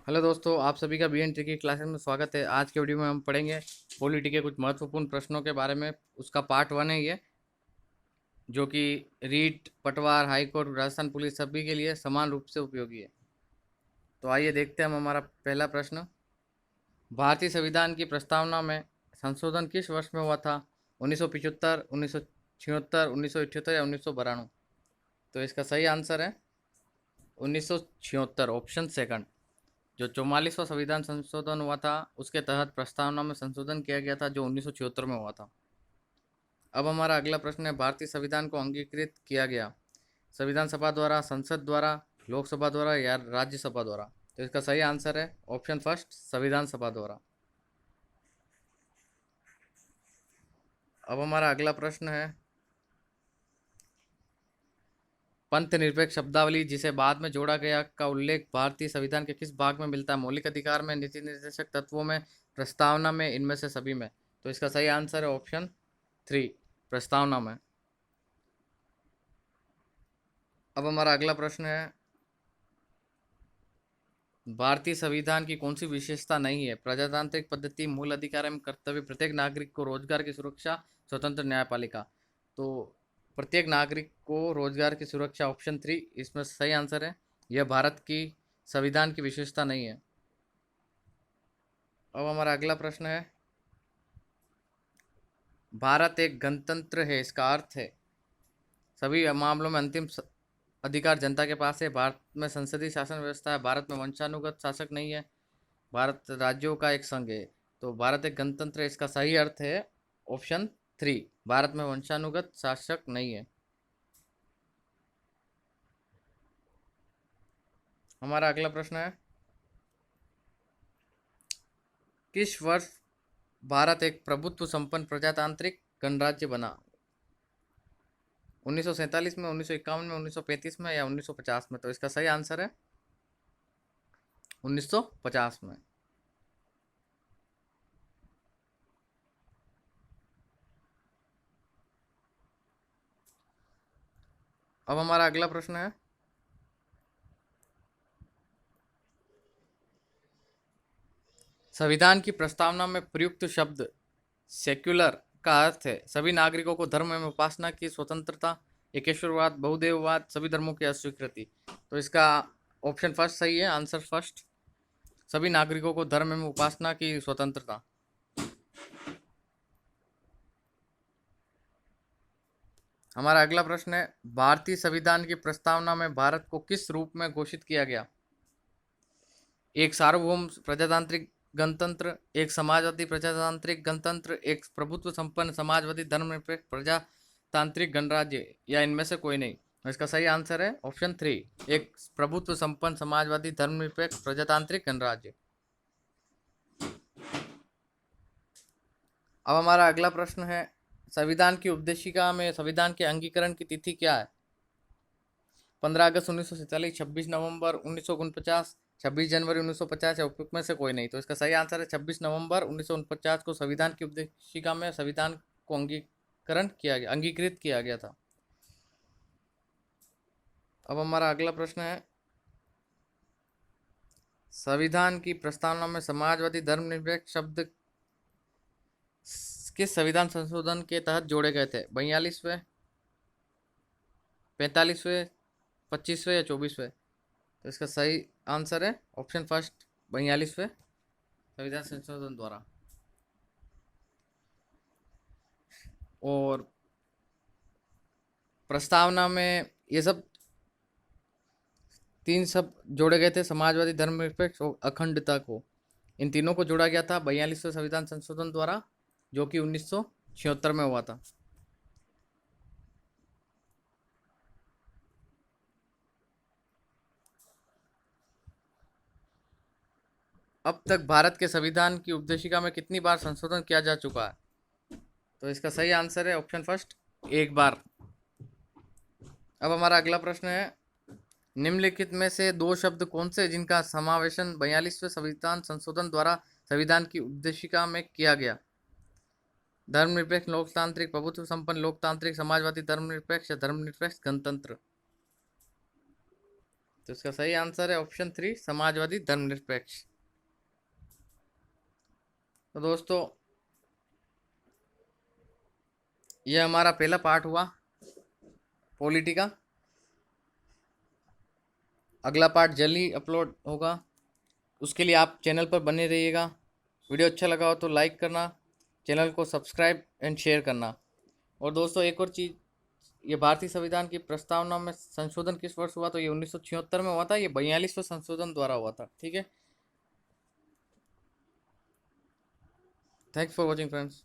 Hello दोस्तों, आप सभी का BN की क्लासेस में स्वागत है। आज के वीडियो में हम पढ़ेंगे पॉलिटी के कुछ महत्वपूर्ण प्रश्नों के बारे में। उसका पार्ट 1 है ये, जो कि रीट, पटवार, हाई कोर्ट, राजस्थान पुलिस सभी के लिए समान रूप से उपयोगी है। तो आइए देखते हैं हम हमारा पहला प्रश्न। भारतीय संविधान की प्रस्तावना में संशोधन किस वर्ष में हुआ था? 1975, 1976, 1978 या 1992? तो इसका सही आंसर है 1976, ऑप्शन सेकंड। जो 44वां संविधान संशोधन हुआ था, उसके तहत प्रस्तावना में संशोधन किया गया था, जो 1976 में हुआ था। अब हमारा अगला प्रश्न है, भारतीय संविधान को अंगीकृत किया गया संविधान सभा द्वारा, संसद द्वारा, लोकसभा द्वारा या राज्यसभा द्वारा? तो इसका सही आंसर है ऑप्शन फर्स्ट, संविधान सभा द्वारा। अब हमारा अगला प्रश्न है, पंथ निरपेक्ष शब्दावली जिसे बाद में जोड़ा गया का उल्लेख भारतीय संविधान के किस भाग में मिलता है? मौलिक अधिकार में, नीति निर्देशक तत्वों में, प्रस्तावना में, इनमें से सभी में? तो इसका सही आंसर है ऑप्शन 3, प्रस्तावना में। अब हमारा अगला प्रश्न है, भारतीय संविधान की कौन सी विशेषता नहीं है? प्रजातांत्रिक पद्धति, मूल अधिकार एवं कर्तव्य, प्रत्येक नागरिक को रोजगार की सुरक्षा, स्वतंत्र न्यायपालिका? तो प्रत्येक नागरिक को रोजगार की सुरक्षा, ऑप्शन 3 इसमें सही आंसर है। यह भारत की संविधान की विशेषता नहीं है। अब हमारा अगला प्रश्न है, भारत एक गणतंत्र है, इसका अर्थ है सभी मामलों में अंतिम अधिकार जनता के पास है। भारत में संसदीय शासन व्यवस्था है। भारत में वंशानुगत शासक नहीं है। भारत राज्यों का एक संघ है। तो भारत एक गणतंत्र है, इसका सही अर्थ है ऑप्शन 3, भारत में वंशानुगत शासक नहीं है। हमारा अगला प्रश्न है, किस वर्ष भारत एक प्रभुत्व संपन्न प्रजातांत्रिक गणराज्य बना? 1947 में, 1951 में, 1935 में या 1950 में? तो इसका सही आंसर है 1950 में। अब हमारा अगला प्रश्न है, संविधान की प्रस्तावना में प्रयुक्त शब्द सेक्युलर का अर्थ है सभी नागरिकों को धर्म में उपासना की स्वतंत्रता, एकेश्वरवाद, बहुदेववाद, सभी धर्मों की अस्वीकृति? तो इसका ऑप्शन फर्स्ट सही है, आंसर फर्स्ट, सभी नागरिकों को धर्म में उपासना की स्वतंत्रता। हमारा अगला प्रश्न है, भारतीय संविधान की प्रस्तावना में भारत को किस रूप में घोषित किया गया? एक सार्वभौम प्रजातांत्रिक गणतंत्र, एक समाजवादी प्रजातांत्रिक गणतंत्र, एक प्रभुत्व संपन्न समाजवादी धर्मनिरपेक्ष प्रजातांत्रिक गणराज्य, या इनमें से कोई नहीं? इसका सही आंसर है ऑप्शन 3, एक प्रभुत्व संपन्न समाजवादी धर्मनिरपेक्ष प्रजातांत्रिक गणराज्य। अब हमारा अगला प्रश्न है, संविधान की उपदेशिका में संविधान के अंगीकरण की तिथि क्या है? 15 अगस्त 1947, 26 नवंबर 1949, 26 जनवरी 1950 या उपयुक्त में से कोई नहीं? तो इसका सही आंसर है 26 नवंबर 1949 को संविधान की उपदेशिका में संविधान को अंगीकृत किया गया था। अब हमारा अगला प्रश्न है, संविधान की प्रस्तावना में समाजवादी धर्मनिरपेक्ष शब्द किस संविधान संशोधन के तहत जोड़े गए थे? 42वें, 45वें, 25वें या 24वें? तो इसका सही आंसर है ऑप्शन फर्स्ट, 42वें संविधान संशोधन द्वारा। और प्रस्तावना में ये सब तीन सब जोड़े गए थे, समाजवादी, धर्मनिरपेक्ष और अखंडता को। इन तीनों को जोड़ा गया था 42वें संविधान संशोधन द्वारा, जो कि 1976 में हुआ था। अब तक भारत के संविधान की उपदेशिका में कितनी बार संशोधन किया जा चुका है? तो इसका सही आंसर है ऑप्शन फर्स्ट, एक बार। अब हमारा अगला प्रश्न है, निम्नलिखित में से दो शब्द कौन से जिनका समावेशन 42वें संविधान संशोधन द्वारा संविधान की उपदेशिका में किया गया? धर्मनिरपेक्ष लोकतांत्रिक, प्रभुत्व संपन्न लोकतांत्रिक, समाजवादी धर्मनिरपेक्ष या धर्मनिरपेक्ष गणतंत्र? तो इसका सही आंसर है ऑप्शन 3, समाजवादी धर्मनिरपेक्ष। तो दोस्तों ये हमारा पहला पार्ट हुआ पॉलिटी का। अगला पार्ट जल्दी अपलोड होगा, उसके लिए आप चैनल पर बने रहिएगा। वीडियो अच्छा लगा हो तो लाइक करना, चैनल को सब्सक्राइब एंड शेयर करना। और दोस्तों एक और चीज़, ये भारतीय संविधान की प्रस्तावना में संशोधन किस वर्ष हुआ? तो ये 1976 में हुआ था। ये 42वां संशोधन द्वारा हुआ था। ठीक है, थैंक्स फॉर वॉचिंग फ्रेंड्स।